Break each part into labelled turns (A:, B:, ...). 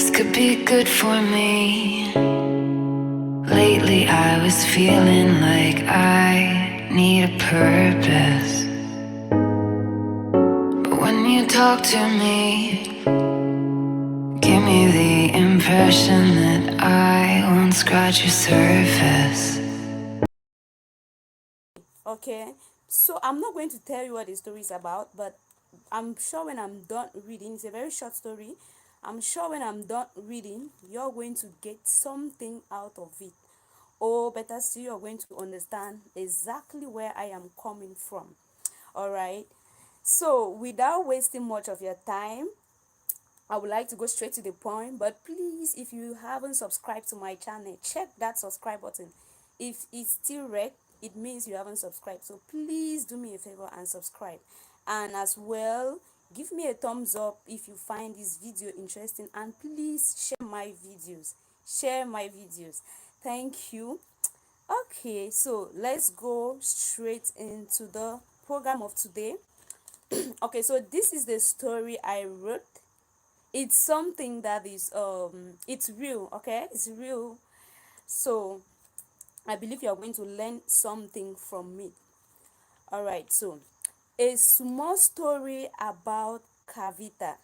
A: This could be good for me. Lately I was feeling like I need a purpose. But when you talk to me, give me the impression that I won't scratch your surface.
B: Okay, so I'm not going to tell you what the story is about, but I'm sure when I'm done reading, it's a very short story. I'm sure when I'm done reading, you're going to get something out of it. Or better still, you're going to understand exactly where I am coming from. All right. So, without wasting much of your time, I would like to go straight to the point, but please, if you haven't subscribed to my channel, check that subscribe button. If it's still red, it means you haven't subscribed. So please do me a favor and subscribe. And as well, give me a thumbs up if you find this video interesting, and please share my videos. Share my videos. Thank you. Okay, so let's go straight into the program of today. Okay, so this is the story I wrote. It's something that is it's real. Okay, it's real. So I believe you are going to learn something from me. All right, so a small story about Kavita.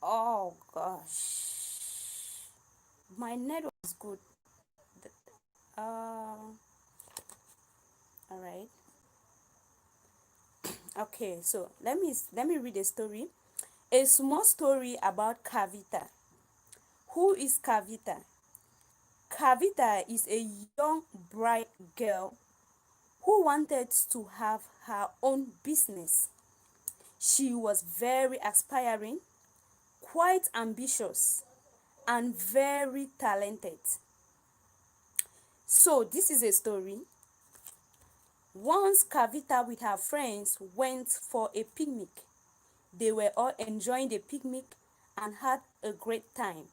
B: Oh gosh, my network is good. All right. Okay, so let me read a story. A small story about Kavita. Who is Kavita? Kavita is a young bright girl who wanted to have her own business. She was very aspiring, quite ambitious, and very talented. So, this is a story. Once Kavita with her friends went for a picnic. They were all enjoying the picnic and had a great time.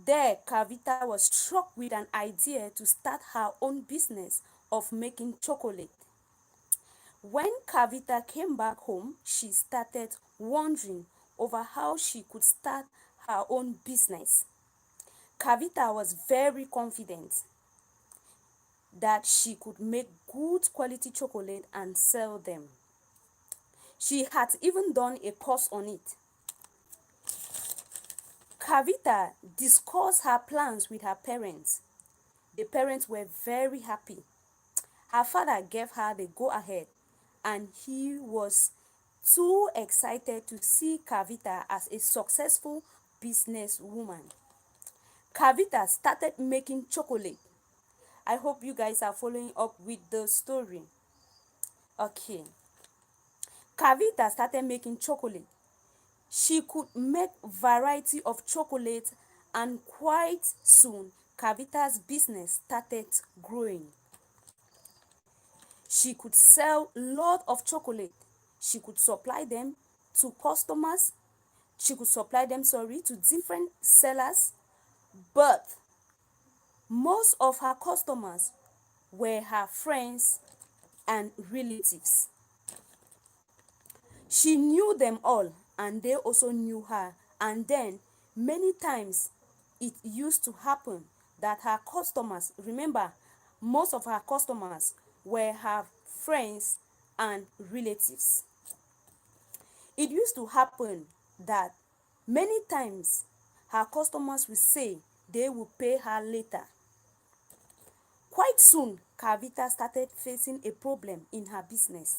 B: There, Kavita was struck with an idea to start her own business of making chocolate. When Kavita came back home, she started wondering over how she could start her own business. Kavita was very confident that she could make good quality chocolate and sell them. She had even done a course on it. Kavita discussed her plans with her parents. The parents were very happy. Her father gave her the go-ahead, and he was too excited to see Kavita as a successful businesswoman. Kavita started making chocolate. I hope you guys are following up with the story. Okay. Kavita started making chocolate. She could make variety of chocolate, and quite soon Kavita's business started growing. She could sell lot of chocolate. She could supply them to customers. She could supply them, to different sellers. But most of her customers were her friends and relatives. She knew them all, and they also knew her. And then many times it used to happen that her customers, remember, most of her customers were her friends and relatives. It used to happen that many times her customers will say they will pay her later. Quite soon, Kavita started facing a problem in her business.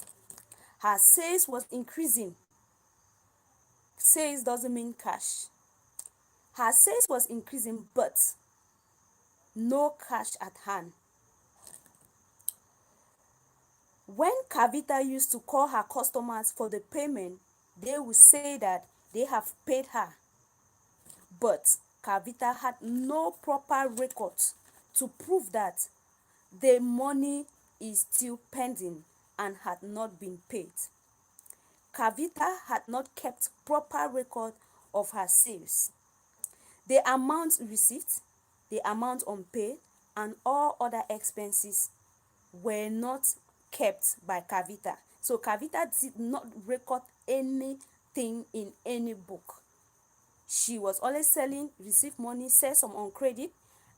B: Her sales was increasing. Sales doesn't mean cash. Her sales was increasing, but no cash at hand. When Kavita used to call her customers for the payment, they would say that they have paid her. But Kavita had no proper record to prove that the money is still pending and had not been paid. Kavita had not kept proper record of her sales. The amount received, the amount unpaid, and all other expenses were not kept by Kavita. So Kavita did not record any anything in any book. She was always selling, receive money, sell some on credit,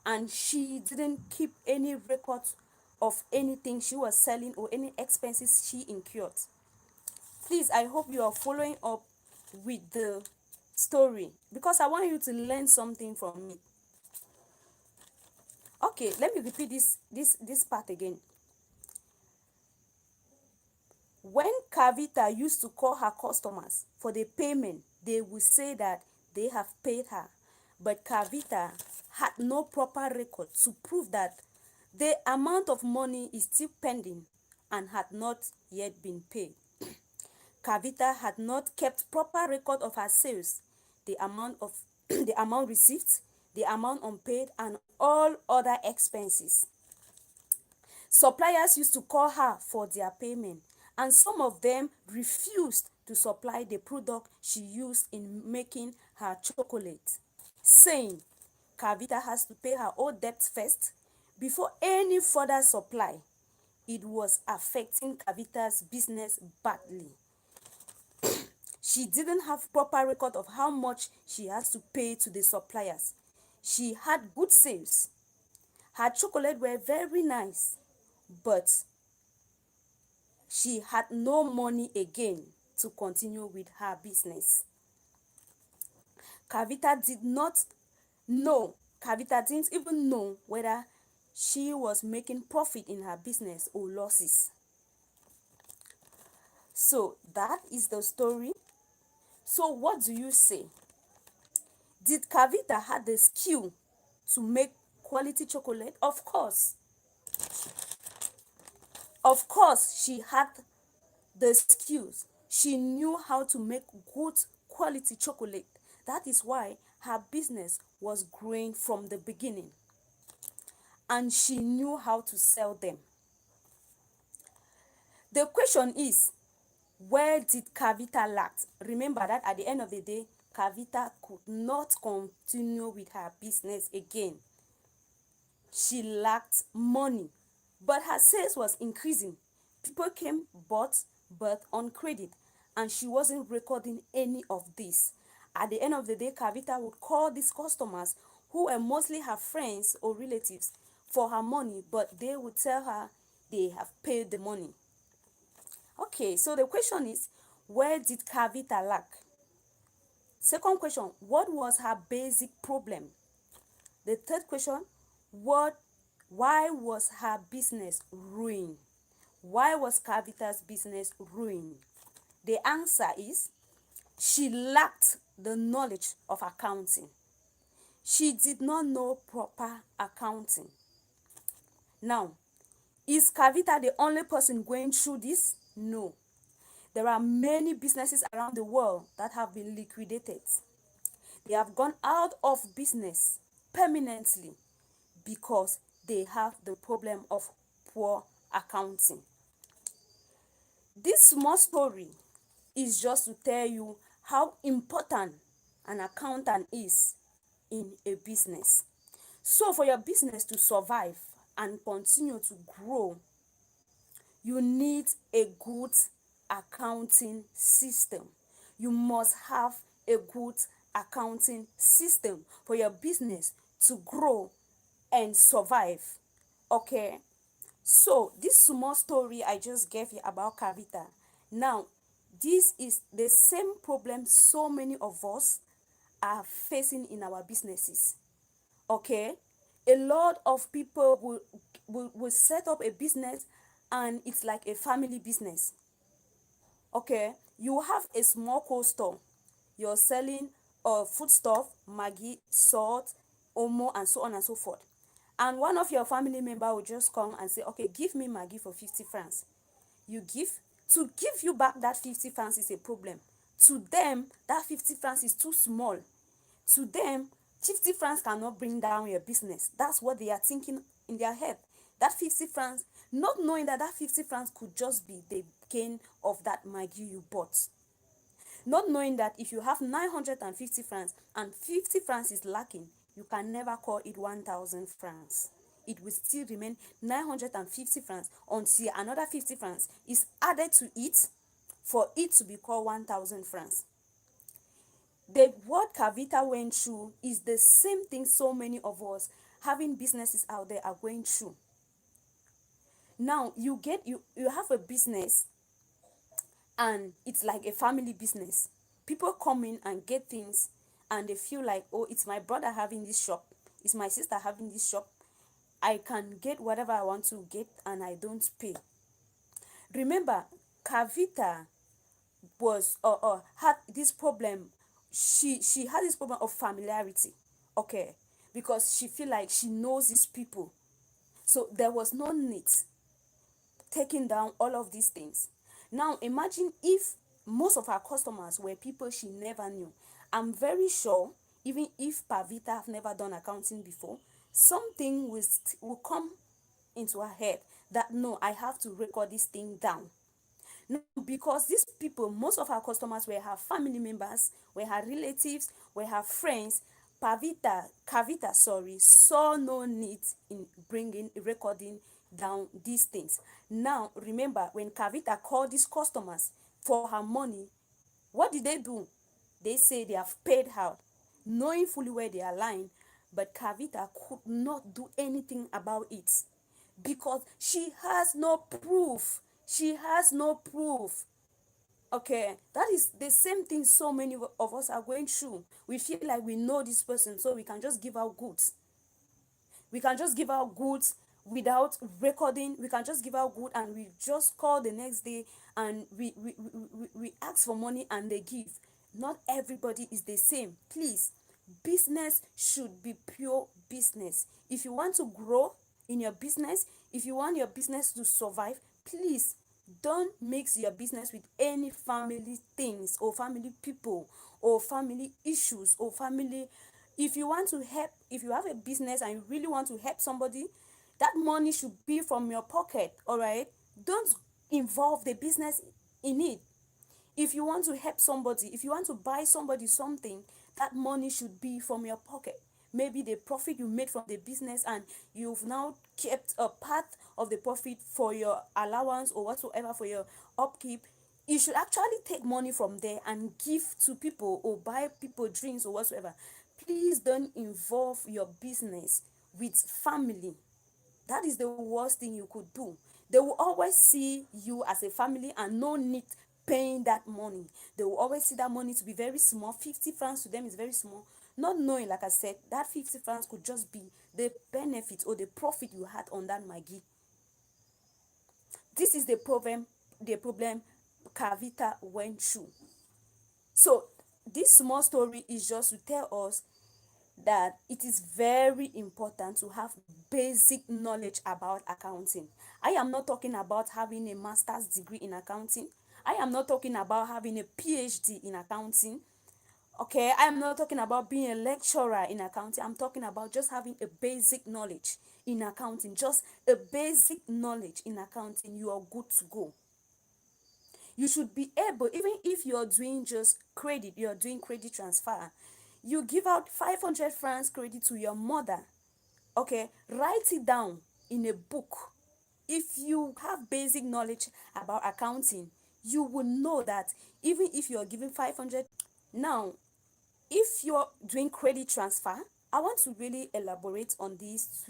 B: and she didn't keep any records of anything she was selling or any expenses she incurred. Please, I hope you are following up with the story because I want you to learn something from me. Okay, let me repeat this part again. When Kavita used to call her customers for the payment, they would say that they have paid her. But Kavita had no proper record to prove that the amount of money is still pending and had not yet been paid. Kavita had not kept proper record of her sales, the amount of the amount received, the amount unpaid, and all other expenses. Suppliers used to call her for their payment, and some of them refused to supply the product she used in making her chocolate, saying Kavita has to pay her old debts first before any further supply. It was affecting Kavita's business badly. She didn't have proper record of how much she has to pay to the suppliers. She had good sales. Her chocolate were very nice, but she had no money again to continue with her business. Kavita didn't even know whether she was making profit in her business or losses. So that is the story. So what do you say? Did Kavita have the skill to make quality chocolate? Of course. Of course, she had the skills. She knew how to make good quality chocolate. That is why her business was growing from the beginning. And she knew how to sell them. The question is, where did Kavita lack? Remember that at the end of the day, Kavita could not continue with her business again. She lacked money, but her sales was increasing. People came, bought, but on credit, and she wasn't recording any of this. At the end of the day, Kavita would call these customers, who were mostly her friends or relatives, for her money, but they would tell her they have paid the money. Okay, so the question is, where did Kavita lack? Second question, what was her basic problem? The third question, why was her business ruined? Why was Kavita's business ruined? The answer is, she lacked the knowledge of accounting. She did not know proper accounting. Now, is Kavita the only person going through this? No. There are many businesses around the world that have been liquidated. They have gone out of business permanently because they have the problem of poor accounting. This small story is just to tell you how important an accountant is in a business. So for your business to survive and continue to grow, you need a good accounting system. You must have a good accounting system for your business to grow and survive. Okay? So this small story I just gave you about Kavita. Now, this is the same problem so many of us are facing in our businesses. Okay? A lot of people will set up a business and it's like a family business. Okay? You have a small cold store. You're selling food stuff, Maggi, salt, Omo, and so on and so forth. And one of your family member will just come and say, okay, give me Maggi for 50 francs. To give you back that 50 francs is a problem. To them, that 50 francs is too small. To them, 50 francs cannot bring down your business. That's what they are thinking in their head. That 50 francs, not knowing that 50 francs could just be the gain of that Maggi you bought. Not knowing that if you have 950 francs and 50 francs is lacking, you can never call it 1,000 francs. It will still remain 950 francs until another 50 francs is added to it for it to be called 1,000 francs. The what Kavita went through is the same thing so many of us having businesses out there are going through. Now you have a business, and it's like a family business. People come in and get things, and they feel like, oh, it's my brother having this shop, it's my sister having this shop, I can get whatever I want to get and I don't pay. Remember, Kavita was had this problem. She had this problem of familiarity, okay, because she feel like she knows these people, so there was no need taking down all of these things. Now imagine if most of her customers were people she never knew. I'm very sure even if Pavita have never done accounting before, something will come into her head that no, I have to record this thing down. No, because these people, most of her customers were her family members, were her relatives, were her friends. Kavita, sorry, saw no need in bringing, recording down these things. Now, remember, when Kavita called these customers for her money, what did they do? They say they have paid her, knowing fully where they are lying, but Kavita could not do anything about it because she has no proof. She has no proof. Okay, that is the same thing so many of us are going through. We feel like we know this person, so we can just give out goods. We can just give out goods without recording. We can just give out good and we just call the next day and we ask for money and they give. Not everybody is the same. Please, business should be pure business. If you want to grow in your business, if you want your business to survive, please don't mix your business with any family things or family people or family issues or family. If you want to help, if you have a business and you really want to help somebody, that money should be from your pocket. All right, don't involve the business in it. If you want to help somebody, if you want to buy somebody something, that money should be from your pocket. Maybe the profit you made from the business and you've now kept a part of the profit for your allowance or whatsoever, for your upkeep. You should actually take money from there and give to people or buy people drinks or whatsoever. Please don't involve your business with family. That is the worst thing you could do. They will always see you as a family and no need paying that money. They will always see that money to be very small. 50 francs to them is very small. Not knowing, like I said, that 50 francs could just be the benefit or the profit you had on that Maggie. This is the problem Kavita went through. So this small story is just to tell us that it is very important to have basic knowledge about accounting. I am not talking about having a master's degree in accounting. I am not talking about having a PhD in accounting. Okay, I am not talking about being a lecturer in accounting. I'm talking about just having a basic knowledge in accounting. Just a basic knowledge in accounting. You are good to go. You should be able, even if you're doing just credit, you're doing credit transfer, you give out 500 francs credit to your mother. Okay, write it down in a book. If you have basic knowledge about accounting, you will know that even if you're giving 500. Now, if you're doing credit transfer, I want to really elaborate on this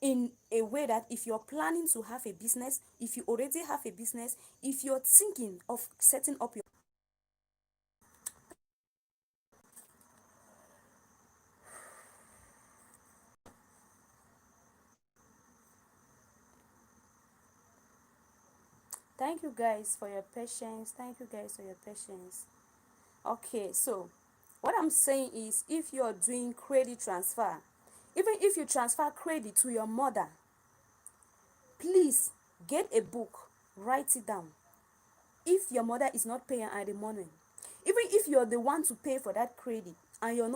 B: in a way that if you're planning to have a business, if you already have a business, if you're thinking of setting up your. Thank you guys for your patience. Thank you guys for your patience. Okay, so what I'm saying is, if you're doing credit transfer, even if you transfer credit to your mother, please get a book, write it down. If your mother is not paying at the moment, even if you're the one to pay for that credit and you're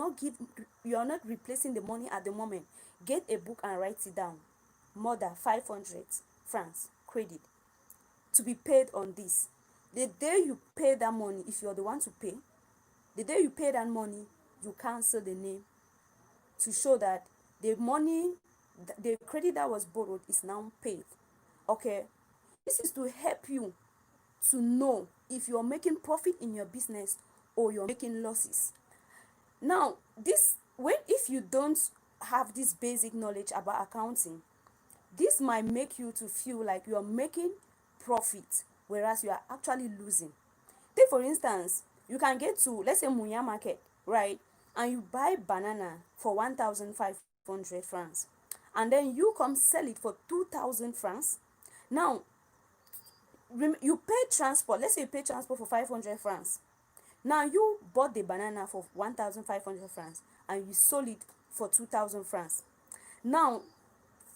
B: not replacing the money at the moment, get a book and write it down. Mother, 500 francs credit to be paid on this. The day you pay that money, if you're the one to pay, the day you pay that money, you cancel the name to show that the money, the credit that was borrowed is now paid. Okay, this is to help you to know if you're making profit in your business or you're making losses. Now, if you don't have this basic knowledge about accounting, this might make you to feel like you're making profit, whereas you are actually losing. Take for instance, you can get to, let's say, Munya market, right? And you buy banana for 1,500 francs, and then you come sell it for 2,000 francs. Now, you pay transport. Let's say you pay transport for 500 francs. Now you bought the banana for 1,500 francs and you sold it for 2,000 francs. Now,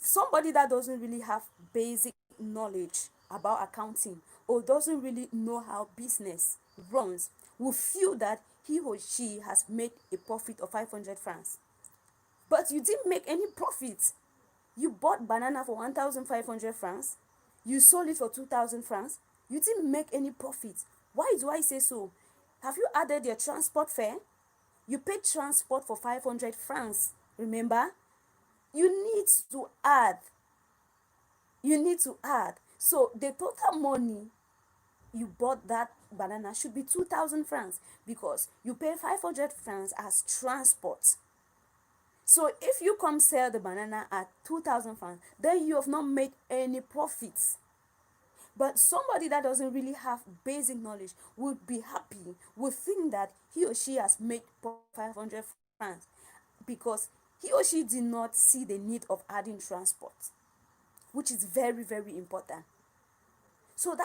B: somebody that doesn't really have basic knowledge about accounting or doesn't really know how business runs will feel that he or she has made a profit of 500 francs. But you didn't make any profit. You bought banana for 1,500 francs, you sold it for 2,000 francs, you didn't make any profit. Why do I say so? Have you added your transport fare? You paid transport for 500 francs, remember? You need to add. You need to add. So the total money you bought that banana should be 2,000 francs because you pay 500 francs as transport. So if you come sell the banana at 2,000 francs, then you have not made any profits. But somebody that doesn't really have basic knowledge would be happy, would think that he or she has made 500 francs because he or she did not see the need of adding transport, which is very, very important. So that